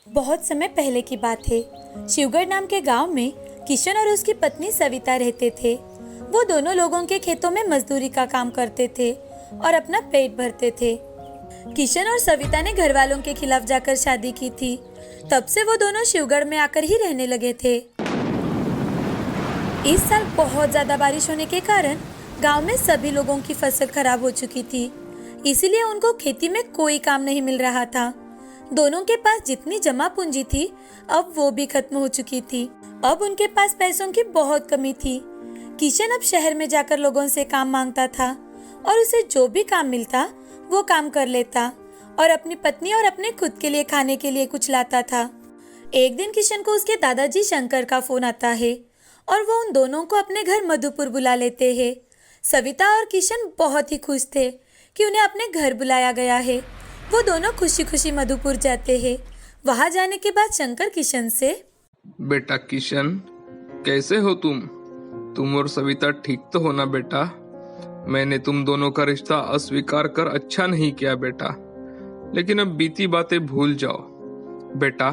बहुत समय पहले की बात है। शिवगढ़ नाम के गांव में किशन और उसकी पत्नी सविता रहते थे। वो दोनों लोगों के खेतों में मजदूरी का काम करते थे और अपना पेट भरते थे। किशन और सविता ने घर वालों के खिलाफ जाकर शादी की थी। तब से वो दोनों शिवगढ़ में आकर ही रहने लगे थे। इस साल बहुत ज्यादा बारिश होने के कारण गांव में सभी लोगों की फसल खराब हो चुकी थी, इसीलिए उनको खेती में कोई काम नहीं मिल रहा था। दोनों के पास जितनी जमा पूंजी थी अब वो भी खत्म हो चुकी थी। अब उनके पास पैसों की बहुत कमी थी। किशन अब शहर में जाकर लोगों से काम मांगता था और उसे जो भी काम मिलता वो काम कर लेता और अपनी पत्नी और अपने खुद के लिए खाने के लिए कुछ लाता था। एक दिन किशन को उसके दादाजी शंकर का फोन आता है और वो उन दोनों को अपने घर मधुपुर बुला लेते हैं। सविता और किशन बहुत ही खुश थे कि उन्हें अपने घर बुलाया गया है। वो दोनों खुशी खुशी मधुपुर जाते हैं। वहां जाने के बाद शंकर किशन से, बेटा किशन, कैसे हो तुम और सविता ठीक तो हो ना बेटा? मैंने तुम दोनों का रिश्ता अस्वीकार कर अच्छा नहीं किया बेटा, लेकिन अब बीती बातें भूल जाओ बेटा।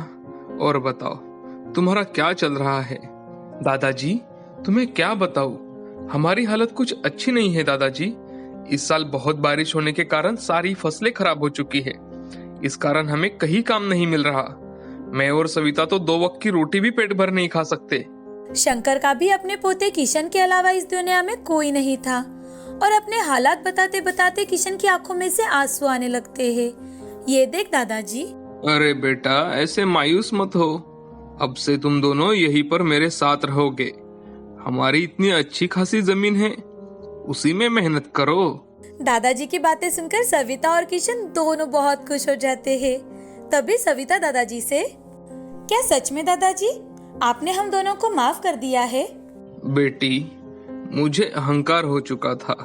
और बताओ तुम्हारा क्या चल रहा है? दादाजी, तुम्हें क्या बताऊं, हमारी हालत कुछ अच्छी नहीं है दादाजी। इस साल बहुत बारिश होने के कारण सारी फसलें खराब हो चुकी है। इस कारण हमें कहीं काम नहीं मिल रहा। मैं और सविता तो 2 वक्त की रोटी भी पेट भर नहीं खा सकते। शंकर का भी अपने पोते किशन के अलावा इस दुनिया में कोई नहीं था और अपने हालात बताते बताते किशन की आंखों में से आंसू आने लगते हैं। ये देख दादाजी। अरे बेटा, ऐसे मायूस मत हो। अब से तुम दोनों यहीं पर मेरे साथ रहोगे। हमारी इतनी अच्छी खासी जमीन है, उसी में मेहनत करो। दादाजी की बातें सुनकर सविता और किशन दोनों बहुत खुश हो जाते हैं। तभी सविता दादाजी से, क्या सच में दादाजी आपने हम दोनों को माफ कर दिया है? बेटी, मुझे अहंकार हो चुका था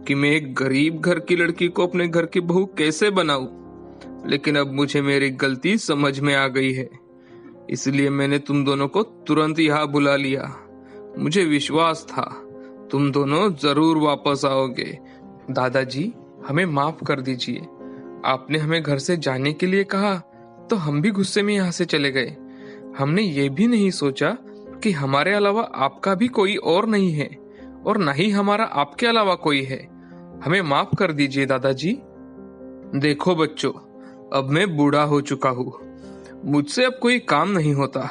कि मैं एक गरीब घर की लड़की को अपने घर की बहू कैसे बनाऊं, लेकिन अब मुझे मेरी गलती समझ में आ गई है। इसलिए मैंने तुम दोनों को तुरंत यहाँ बुला लिया। मुझे विश्वास था तुम दोनों जरूर वापस आओगे। दादाजी, हमें माफ कर दीजिए। आपने हमें घर से जाने के लिए कहा तो हम भी गुस्से में यहाँ से चले गए। हमने ये भी नहीं सोचा कि हमारे अलावा आपका भी कोई और नहीं है और न ही हमारा आपके अलावा कोई है। हमें माफ कर दीजिए दादाजी। देखो बच्चों, अब मैं बूढ़ा हो चुका हूँ, मुझसे अब कोई काम नहीं होता।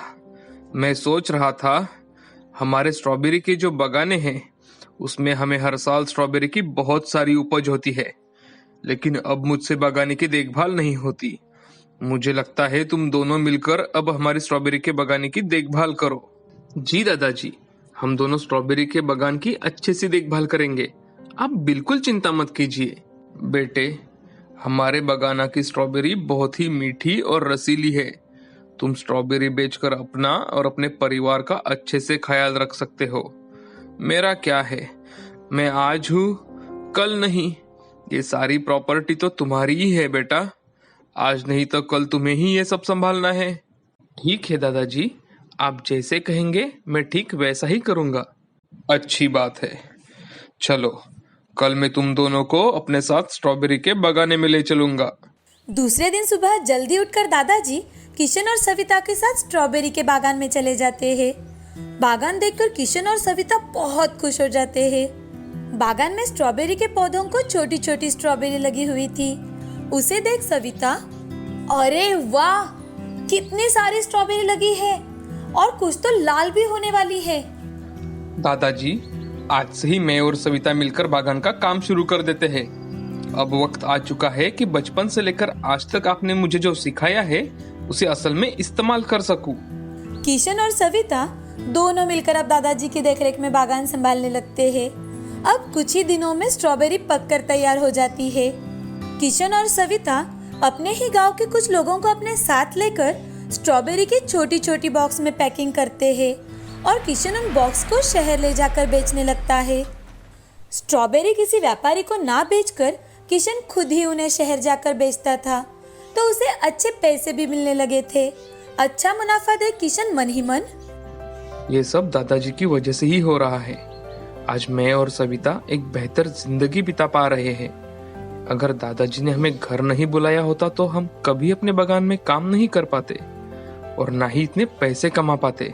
मैं सोच रहा था हमारे स्ट्रॉबेरी के जो बगाने हैं उसमें हमें हर साल स्ट्रॉबेरी की बहुत सारी उपज होती है, लेकिन अब मुझसे बगाने की देखभाल नहीं होती। मुझे लगता है तुम दोनों मिलकर अब हमारी स्ट्रॉबेरी के बगाने की देखभाल करो। जी दादाजी, हम दोनों स्ट्रॉबेरी के बगान की अच्छे से देखभाल करेंगे। आप बिल्कुल चिंता मत कीजिए। बेटे, हमारे बगाना की स्ट्रॉबेरी बहुत ही मीठी और रसीली है। तुम स्ट्रॉबेरी बेचकर अपना और अपने परिवार का अच्छे से ख्याल रख सकते हो। मेरा क्या है, मैं आज हूँ कल नहीं। ये सारी प्रॉपर्टी तो तुम्हारी ही है बेटा। आज नहीं तो कल तुम्हें ही ये सब संभालना है। ठीक है दादाजी, आप जैसे कहेंगे मैं ठीक वैसा ही करूँगा। अच्छी बात है। चलो, कल मैं तुम दोनों को अपने साथ स्ट्रॉबेरी के बगाने में ले चलूंगा। दूसरे दिन सुबह जल्दी उठकर दादाजी किशन और सविता के साथ स्ट्रॉबेरी के बागान में चले जाते हैं। बागान देखकर किशन और सविता बहुत खुश हो जाते हैं। बागान में स्ट्रॉबेरी के पौधों को छोटी छोटी स्ट्रॉबेरी लगी हुई थी। उसे देख सविता, अरे वाह, कितनी सारी स्ट्रॉबेरी लगी है और कुछ तो लाल भी होने वाली है। दादाजी, आज से ही मैं और सविता मिलकर बागान का काम शुरू कर देते हैं। अब वक्त आ चुका है कि बचपन से लेकर आज तक आपने मुझे जो सिखाया है उसे असल में इस्तेमाल कर सकूं। किशन और सविता दोनों मिलकर अब दादाजी की देखरेख में बागान संभालने लगते हैं। अब कुछ ही दिनों में स्ट्रॉबेरी पककर तैयार हो जाती है। किशन और सविता अपने ही गांव के कुछ लोगों को अपने साथ लेकर स्ट्रॉबेरी की छोटी छोटी बॉक्स में पैकिंग करते हैं और किशन उन बॉक्स को शहर ले जाकर बेचने लगता है। स्ट्रॉबेरी किसी व्यापारी को ना बेचकर किशन खुद ही उन्हें शहर जाकर बेचता था, तो उसे अच्छे पैसे भी मिलने लगे थे। अच्छा मुनाफा देख किशन मन ही मन, ये सब दादाजी की वजह से ही हो रहा है। आज मैं और सविता एक बेहतर जिंदगी बिता पा रहे हैं। अगर दादाजी ने हमें घर नहीं बुलाया होता तो हम कभी अपने बागान में काम नहीं कर पाते। और ना ही इतने पैसे कमा पाते।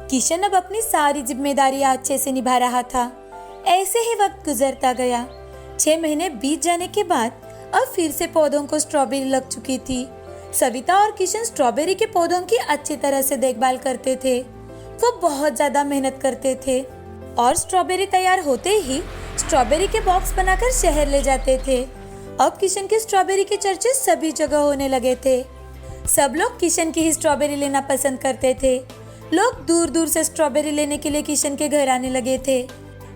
किशन अब अपनी सारी जिम्मेदारियां अच्छे से निभा रहा था। ऐसे ही वक्त गुजरता गया। 6 महीने बीत जाने के बाद अब फिर से पौधों को स्ट्रॉबेरी लग चुकी थी। सविता और किशन स्ट्रॉबेरी के पौधों की अच्छी तरह से देखभाल करते थे। वो बहुत ज्यादा मेहनत करते थे और स्ट्रॉबेरी तैयार होते ही स्ट्रॉबेरी के बॉक्स बनाकर शहर ले जाते थे। अब किशन की स्ट्रॉबेरी के चर्चे सभी जगह होने लगे थे। सब लोग किशन की ही स्ट्रॉबेरी लेना पसंद करते थे। लोग दूर दूर से स्ट्रॉबेरी लेने के लिए किशन के घर आने लगे थे।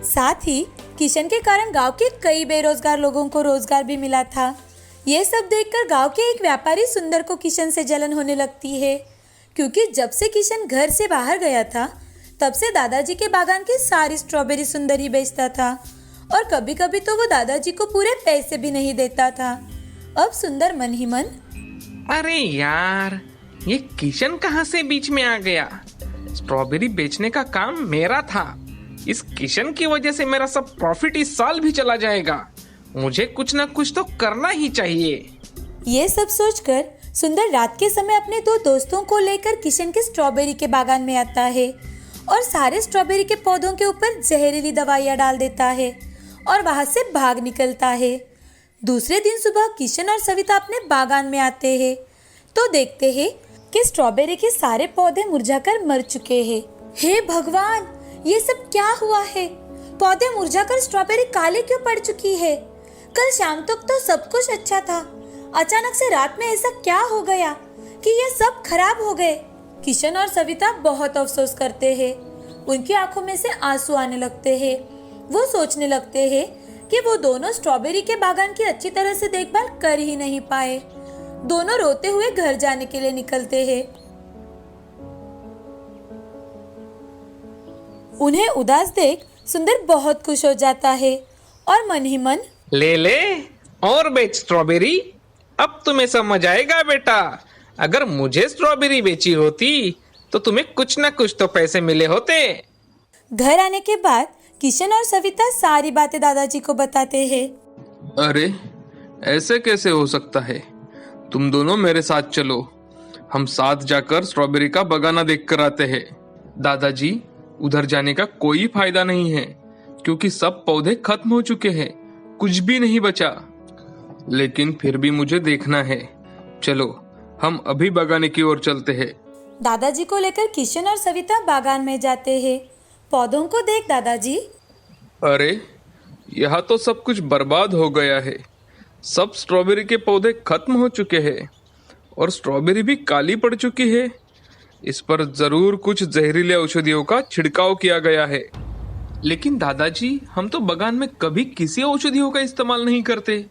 साथ ही किशन के कारण गांव के कई बेरोजगार लोगों को रोजगार भी मिला था। ये सब देखकर गांव के एक व्यापारी सुंदर को किशन से जलन होने लगती है, क्योंकि जब से किशन घर से बाहर गया था तब से दादाजी के बागान की सारी स्ट्रॉबेरी सुंदर ही बेचता था और कभी कभी तो वो दादाजी को पूरे पैसे भी नहीं देता था। अब सुंदर मन ही मन, अरे यार, ये किशन कहाँ से बीच में आ गया? स्ट्रॉबेरी बेचने का काम मेरा था। इस किशन की वजह से मेरा सब प्रॉफिट इस साल भी चला जाएगा। मुझे कुछ ना कुछ तो करना ही चाहिए। ये सब सोचकर सुंदर रात के समय अपने 2 दोस्तों को लेकर किशन के स्ट्रॉबेरी के बागान में आता है और सारे स्ट्रॉबेरी के पौधों के ऊपर जहरीली दवाइयाँ डाल देता है और वहां से भाग निकलता है। दूसरे दिन सुबह किशन और सविता अपने बागान में आते हैं तो देखते हैं कि स्ट्रॉबेरी के सारे पौधे मुरझाकर मर चुके हैं। हे भगवान, ये सब क्या हुआ है? पौधे मुरझाकर स्ट्रॉबेरी काली क्यों पड़ चुकी है? कल शाम तक तो सब कुछ अच्छा था। अचानक से रात में ऐसा क्या हो गया कि ये सब खराब हो गए? किशन और सविता बहुत अफसोस करते हैं। उनकी आंखों में से आंसू आने लगते हैं। वो सोचने लगते हैं कि वो दोनों स्ट्रॉबेरी के बागान की अच्छी तरह से देखभाल कर ही नहीं पाए। दोनों रोते हुए घर जाने के लिए निकलते हैं। उन्हें उदास देख सुंदर बहुत खुश हो जाता है और मन ही मन, ले ले और बेच स्ट्रॉबेरी। अब तुम्हें समझ आएगा बेटा। अगर मुझे स्ट्रॉबेरी बेची होती तो तुम्हें कुछ ना कुछ तो पैसे मिले होते। घर आने के बाद किशन और सविता सारी बातें दादाजी को बताते हैं। अरे, ऐसे कैसे हो सकता है? तुम दोनों मेरे साथ चलो। हम साथ जाकर स्ट्रॉबेरी का बगाना देख कर आते हैं। दादाजी, उधर जाने का कोई फायदा नहीं है क्योंकि सब पौधे खत्म हो चुके हैं, कुछ भी नहीं बचा। लेकिन फिर भी मुझे देखना है। चलो, हम अभी बगाने की ओर चलते हैं। दादाजी को लेकर किशन और सविता बागान में जाते हैं। पौधों को देख दादाजी, अरे, यहाँ तो सब कुछ बर्बाद हो गया है। सब स्ट्रॉबेरी के पौधे खत्म हो चुके हैं और स्ट्रॉबेरी भी काली पड़ चुकी है। इस पर जरूर कुछ जहरीले औषधियों का छिड़काव किया गया है। लेकिन दादाजी, हम तो बगान में कभी किसी औषधियों का इस्तेमाल नहीं करते।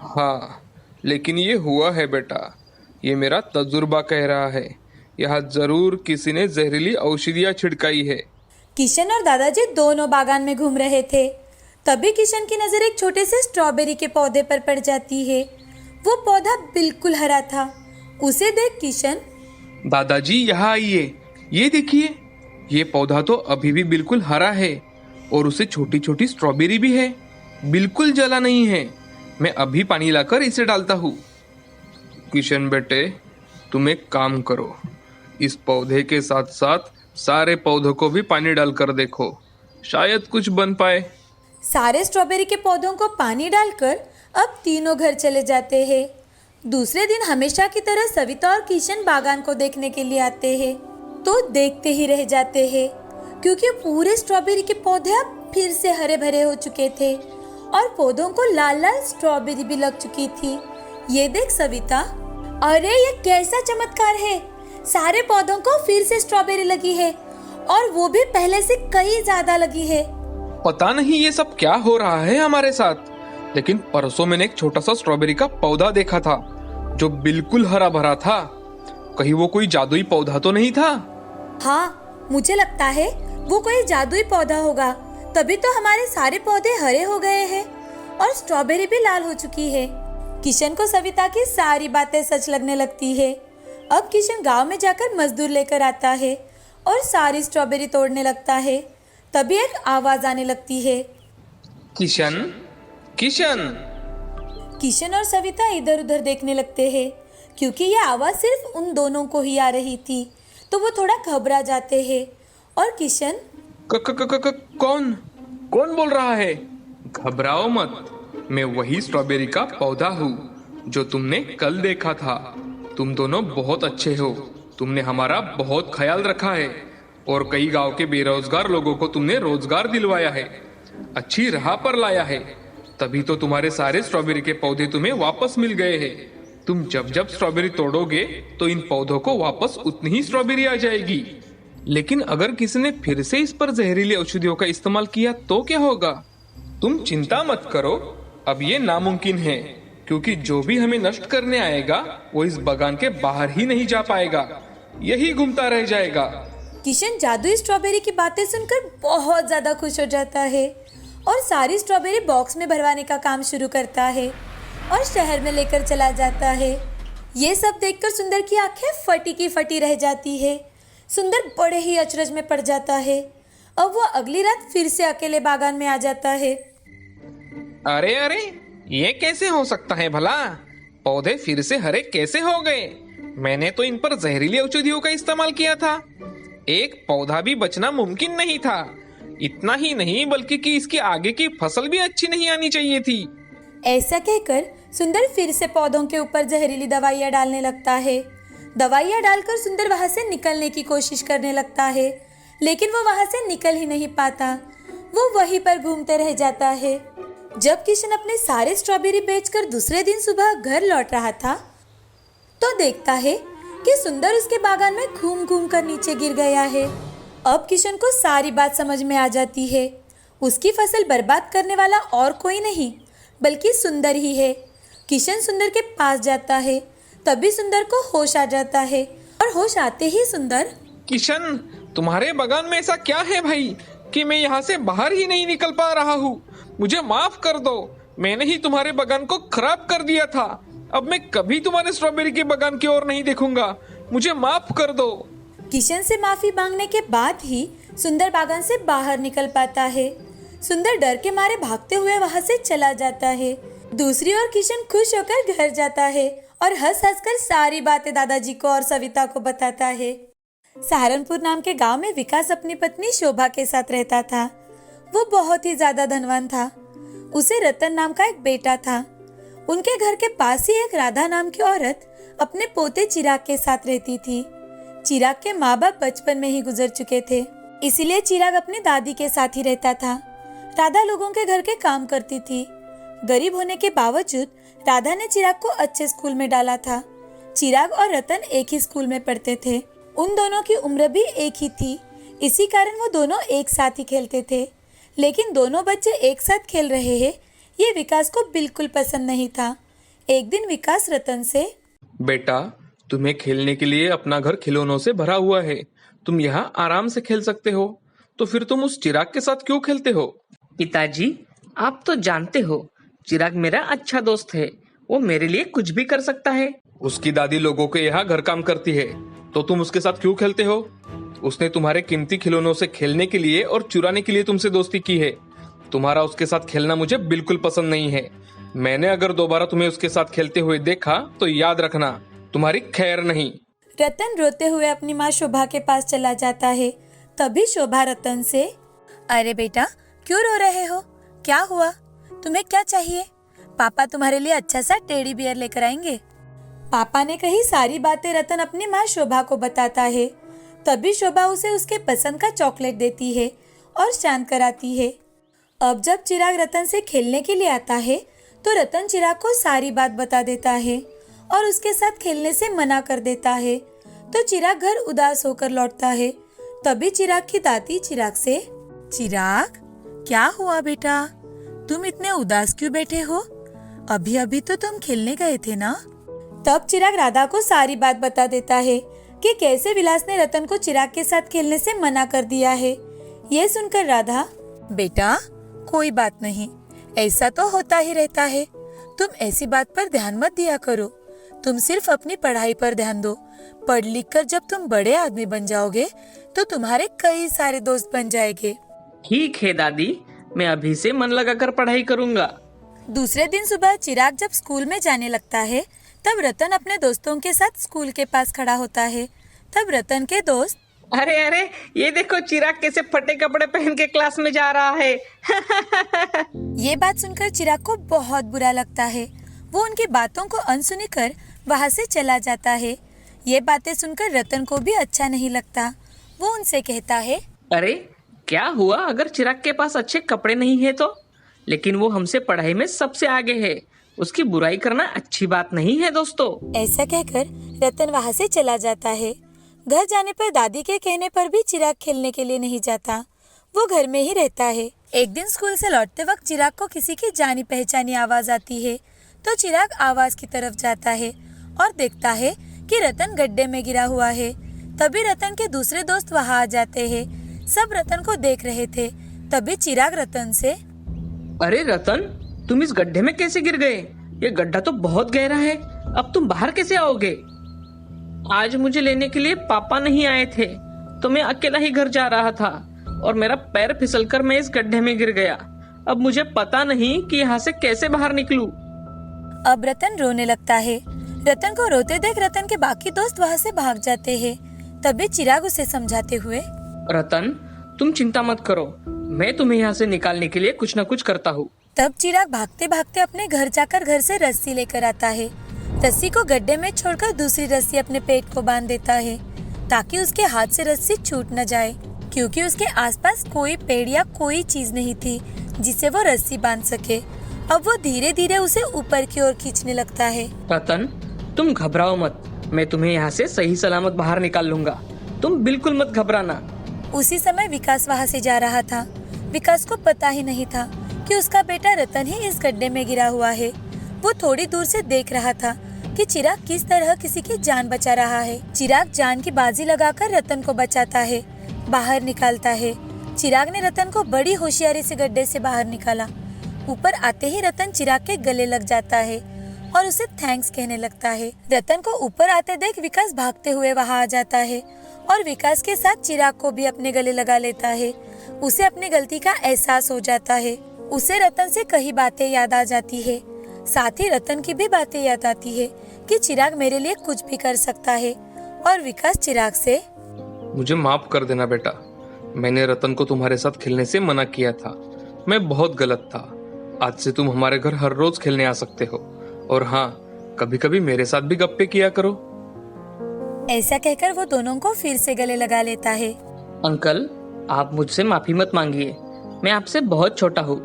हाँ, लेकिन ये हुआ है बेटा। ये मेरा तजुर्बा कह रहा है। यहाँ जरूर किसी ने जहरीली औषधियाँ छिड़काई है। किशन और दादाजी दोनों बागान में घूम रहे थे। तभी किशन की नजर एक छोटे से स्ट्रॉबेरी के पौधे पर पड़ जाती है। वो पौधा बिल्कुल हरा था। उसे देख किशन, दादाजी यहाँ आइए। ये देखिए, ये पौधा तो अभी भी बिल्कुल हरा है और उसे छोटी छोटी स्ट्रॉबेरी भी है। बिल्कुल जला नहीं है। मैं अभी पानी लाकर इसे डालता हूँ। किशन बेटे, तुम एक काम करो। इस पौधे के साथ साथ सारे पौधों को भी पानी डालकर देखो, शायद कुछ बन पाए। सारे स्ट्रॉबेरी के पौधों को पानी डालकर अब तीनों घर चले जाते हैं। दूसरे दिन हमेशा की तरह सविता और किशन बागान को देखने के लिए आते हैं तो देखते ही रह जाते हैं, क्योंकि पूरे स्ट्रॉबेरी के पौधे अब फिर से हरे भरे हो चुके थे और पौधों को लाल लाल स्ट्रॉबेरी भी लग चुकी थी। ये देख सविता, अरे ये कैसा चमत्कार है! सारे पौधों को फिर से स्ट्रॉबेरी लगी है और वो भी पहले से कई ज्यादा लगी है। पता नहीं ये सब क्या हो रहा है हमारे साथ। लेकिन परसों मैंने एक छोटा सा स्ट्रॉबेरी का पौधा देखा था जो बिल्कुल हरा भरा था। कहीं वो कोई जादुई पौधा तो नहीं था? हाँ, मुझे लगता है वो कोई जादुई पौधा होगा, तभी तो हमारे सारे पौधे हरे हो गए हैं और स्ट्रॉबेरी भी लाल हो चुकी है। किशन को सविता की सारी बातें सच लगने लगती है। अब किशन गांव में जाकर मजदूर लेकर आता है और सारी स्ट्रॉबेरी तोड़ने लगता है। तभी एक आवाज आने लगती है, किशन, किशन। किशन और सविता इधर उधर देखने लगते हैं। क्योंकि यह आवाज़ सिर्फ उन दोनों को ही आ रही थी, तो वो थोड़ा घबरा जाते हैं। और किशन, क, क, क, क, क, कौन कौन बोल रहा है? घबराओ मत, मैं वही स्ट्रॉबेरी का पौधा हूँ जो तुमने कल देखा था। तुम दोनों बहुत अच्छे हो, तुमने हमारा बहुत ख्याल रखा है और कई गांव के बेरोजगार लोगों को तुमने रोजगार दिलवाया है, अच्छी राह पर लाया है। तभी तो तुम्हारे सारे स्ट्रॉबेरी के पौधे तुम्हें वापस मिल गए हैं। तुम जब जब स्ट्रॉबेरी तोड़ोगे तो इन पौधों को वापस उतनी ही स्ट्रॉबेरी आ जाएगी। लेकिन अगर किसी ने फिर से इस पर जहरीली औषधियों का इस्तेमाल किया तो क्या होगा? तुम चिंता मत करो, अब ये नामुमकिन है, क्योंकि जो भी हमें नष्ट करने आएगा वो इस बागान के बाहर ही नहीं जा पाएगा, यही घूमता रह जाएगा। किशन जादुई स्ट्रॉबेरी की बातें सुनकर बहुत ज़्यादा खुश हो जाता है और सारी स्ट्रॉबेरी बॉक्स में भरवाने का काम शुरू करता है और शहर में लेकर चला जाता है। ये सब देखकर सुंदर की आंखें फटी की फटी रह जाती है। सुंदर बड़े ही अचरज में पड़ जाता है। अब वो अगली रात फिर से अकेले बागान में आ जाता है। अरे अरे, ये कैसे हो सकता है भला? पौधे फिर से हरे कैसे हो गए? मैंने तो इन पर जहरीली औषधियों का इस्तेमाल किया था। एक पौधा भी बचना मुमकिन नहीं था। इतना ही नहीं बल्कि कि इसकी आगे की फसल भी अच्छी नहीं आनी चाहिए थी। ऐसा कहकर सुंदर फिर से पौधों के ऊपर जहरीली दवाइयाँ डालने लगता है। दवाइयाँ डालकर सुंदर वहाँ से निकलने की कोशिश करने लगता है, लेकिन वो वहाँ से निकल ही नहीं पाता। वो वहीं पर घूमते रह जाता है। जब किशन अपने सारे स्ट्रॉबेरी बेचकर दूसरे दिन सुबह घर लौट रहा था, तो देखता है कि सुंदर उसके बागान में घूम घूम कर नीचे गिर गया है। अब किशन को सारी बात समझ में आ जाती है। उसकी फसल बर्बाद करने वाला और कोई नहीं बल्कि सुंदर ही है। किशन सुंदर के पास जाता है, तभी सुंदर को होश आ जाता है और होश आते ही सुंदर, किशन, तुम्हारे बागान में ऐसा क्या है भाई कि मैं यहाँ से बाहर ही नहीं निकल पा रहा हूँ? मुझे माफ कर दो, मैंने ही तुम्हारे बागान को खराब कर दिया था। अब मैं कभी तुम्हारे स्ट्रॉबेरी के बागान की ओर नहीं देखूंगा, मुझे माफ कर दो। किशन से माफी मांगने के बाद ही सुंदर बागान से बाहर निकल पाता है। सुंदर डर के मारे भागते हुए वहां से चला जाता है। दूसरी ओर किशन खुश होकर घर जाता है और हंस हंस कर सारी बातें दादाजी को और सविता को बताता है। सहारनपुर नाम के गांव में विकास अपनी पत्नी शोभा के साथ रहता था। वो बहुत ही ज्यादा धनवान था। उसे रतन नाम का एक बेटा था। उनके घर के पास ही एक राधा नाम की औरत अपने पोते चिराग के साथ रहती थी। चिराग के माँ बाप बचपन में ही गुजर चुके थे, इसीलिए चिराग अपनी दादी के साथ ही रहता था। राधा लोगों के घर के काम करती थी। गरीब होने के बावजूद राधा ने चिराग को अच्छे स्कूल में डाला था। चिराग और रतन एक ही स्कूल में पढ़ते थे। उन दोनों की उम्र भी एक ही थी, इसी कारण वो दोनों एक साथ ही खेलते थे। लेकिन दोनों बच्चे एक साथ खेल रहे हैं, ये विकास को बिल्कुल पसंद नहीं था। एक दिन विकास रतन से, बेटा, तुम्हें खेलने के लिए अपना घर खिलौनों से भरा हुआ है, तुम यहाँ आराम से खेल सकते हो, तो फिर तुम उस चिराग के साथ क्यों खेलते हो? पिताजी, आप तो जानते हो चिराग मेरा अच्छा दोस्त है, वो मेरे लिए कुछ भी कर सकता है। उसकी दादी लोगों के यहाँ घर काम करती है, तो तुम उसके साथ क्यों खेलते हो? उसने तुम्हारे कीमती खिलौनों से खेलने के लिए और चुराने के लिए तुमसे दोस्ती की है। तुम्हारा उसके साथ खेलना मुझे बिल्कुल पसंद नहीं है। मैंने अगर दोबारा तुम्हें उसके साथ खेलते हुए देखा तो याद रखना, तुम्हारी खैर नहीं। रतन रोते हुए अपनी माँ शोभा के पास चला जाता है। तभी शोभा रतन से, अरे बेटा, क्यों रो रहे हो? क्या हुआ? तुम्हें क्या चाहिए? पापा तुम्हारे लिए अच्छा सा टेडी बियर लेकर आएंगे। पापा ने कही सारी बातें रतन अपनी माँ शोभा को बताता है। तभी शोभा उसे उसके पसंद का चॉकलेट देती है और शांत कराती है। अब जब चिराग रतन से खेलने के लिए आता है तो रतन चिराग को सारी बात बता देता है और उसके साथ खेलने से मना कर देता है। तो चिराग घर उदास होकर लौटता है। तभी चिराग की दादी चिराग से, चिराग, क्या हुआ बेटा? तुम इतने उदास क्यों बैठे हो? अभी अभी तो तुम खेलने गए थे ना? तब चिराग राधा को सारी बात बता देता है कि कैसे विलास ने रतन को चिराग के साथ खेलने से मना कर दिया है। ये सुनकर राधा, बेटा कोई बात नहीं, ऐसा तो होता ही रहता है, तुम ऐसी बात पर ध्यान मत दिया करो। तुम सिर्फ अपनी पढ़ाई पर ध्यान दो। पढ़ लिख कर जब तुम बड़े आदमी बन जाओगे तो तुम्हारे कई सारे दोस्त बन जाएंगे। ठीक है दादी, मैं अभी से मन लगाकर पढ़ाई करूंगा। दूसरे दिन सुबह चिराग जब स्कूल में जाने लगता है तब रतन अपने दोस्तों के साथ स्कूल के पास खड़ा होता है। तब रतन के दोस्त, अरे अरे, ये देखो चिराग कैसे फटे कपड़े पहन के क्लास में जा रहा है। ये बात सुनकर चिराग को बहुत बुरा लगता है। वो उनकी बातों को अनसुनी कर वहाँ से चला जाता है। ये बातें सुनकर रतन को भी अच्छा नहीं लगता। वो उनसे कहता है, अरे क्या हुआ अगर चिराग के पास अच्छे कपड़े नहीं है तो? लेकिन वो हमसे पढ़ाई में सबसे आगे है, उसकी बुराई करना अच्छी बात नहीं है दोस्तों। ऐसा कहकर रतन वहाँ से चला जाता है। घर जाने पर दादी के कहने पर भी चिराग खेलने के लिए नहीं जाता। वो घर में ही रहता है। एक दिन स्कूल से लौटते वक्त चिराग को किसी की जानी पहचानी आवाज आती है, तो चिराग आवाज की तरफ जाता है और देखता है कि रतन गड्ढे में गिरा हुआ है। तभी रतन के दूसरे दोस्त वहाँ आ जाते हैं। सब रतन को देख रहे थे। तभी चिराग रतन से, अरे रतन, तुम इस गड्ढे में कैसे गिर गए? ये गड्ढा तो बहुत गहरा है, अब तुम बाहर कैसे आओगे? आज मुझे लेने के लिए पापा नहीं आए थे, तो मैं अकेला ही घर जा रहा था और मेरा पैर फिसलकर मैं इस गड्ढे में गिर गया। अब मुझे पता नहीं कि यहाँ से कैसे बाहर निकलूं। अब रतन रोने लगता है। रतन को रोते देख रतन के बाकी दोस्त वहाँ से भाग जाते हैं। तभी चिराग उसे समझाते हुए, रतन, तुम चिंता मत करो, मैं तुम्हें यहाँ से निकालने के लिए कुछ न कुछ करता हूँ। तब चिराग भागते भागते अपने घर जाकर घर से रस्सी लेकर आता है। रस्सी को गड्ढे में छोड़कर दूसरी रस्सी अपने पेट को बांध देता है, ताकि उसके हाथ से रस्सी छूट न जाए, क्योंकि उसके आसपास कोई पेड़ या कोई चीज नहीं थी जिसे वो रस्सी बांध सके। अब वो धीरे धीरे उसे ऊपर की ओर खींचने लगता है। रतन, तुम घबराओ मत, मैं तुम्हें यहाँ से सही सलामत बाहर निकाल लूंगा, तुम बिल्कुल मत घबराना। उसी समय विकास वहाँ से जा रहा था। विकास को पता ही नहीं था कि उसका बेटा रतन ही इस गड्ढे में गिरा हुआ है। वो थोड़ी दूर से देख रहा था कि चिराग किस तरह किसी की जान बचा रहा है। चिराग जान की बाजी लगाकर रतन को बचाता है, बाहर निकालता है। चिराग ने रतन को बड़ी होशियारी से गड्ढे से बाहर निकाला। ऊपर आते ही रतन चिराग के गले लग जाता है और उसे थैंक्स कहने लगता है। रतन को ऊपर आते देख विकास भागते हुए वहाँ आ जाता है और विकास के साथ चिराग को भी अपने गले लगा लेता है। उसे अपनी गलती का एहसास हो जाता है। उसे रतन से कई बातें याद आ जाती है। साथ ही रतन की भी बातें याद आती है कि चिराग मेरे लिए कुछ भी कर सकता है। और विकास चिराग से, मुझे माफ कर देना बेटा, मैंने रतन को तुम्हारे साथ खेलने से मना किया था, मैं बहुत गलत था। आज से तुम हमारे घर हर रोज खेलने आ सकते हो, और हाँ, कभी कभी मेरे साथ भी गप्पे किया करो। ऐसा कहकर वो दोनों को फिर से गले लगा लेता है। अंकल, आप मुझसे माफी मत मांगिए, मैं आपसे बहुत छोटा हूँ।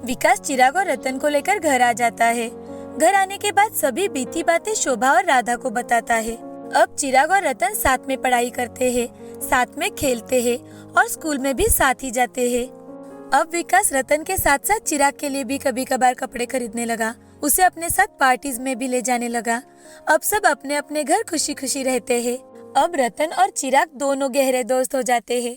विकास चिराग और रतन को लेकर घर आ जाता है। घर आने के बाद सभी बीती बातें शोभा और राधा को बताता है। अब चिराग और रतन साथ में पढ़ाई करते हैं, साथ में खेलते हैं और स्कूल में भी साथ ही जाते हैं। अब विकास रतन के साथ साथ चिराग के लिए भी कभी कभार कपड़े खरीदने लगा। उसे अपने साथ पार्टीज में भी ले जाने लगा। अब सब अपने अपने घर खुशी खुशी रहते हैं। अब रतन और चिराग दोनों गहरे दोस्त हो जाते हैं।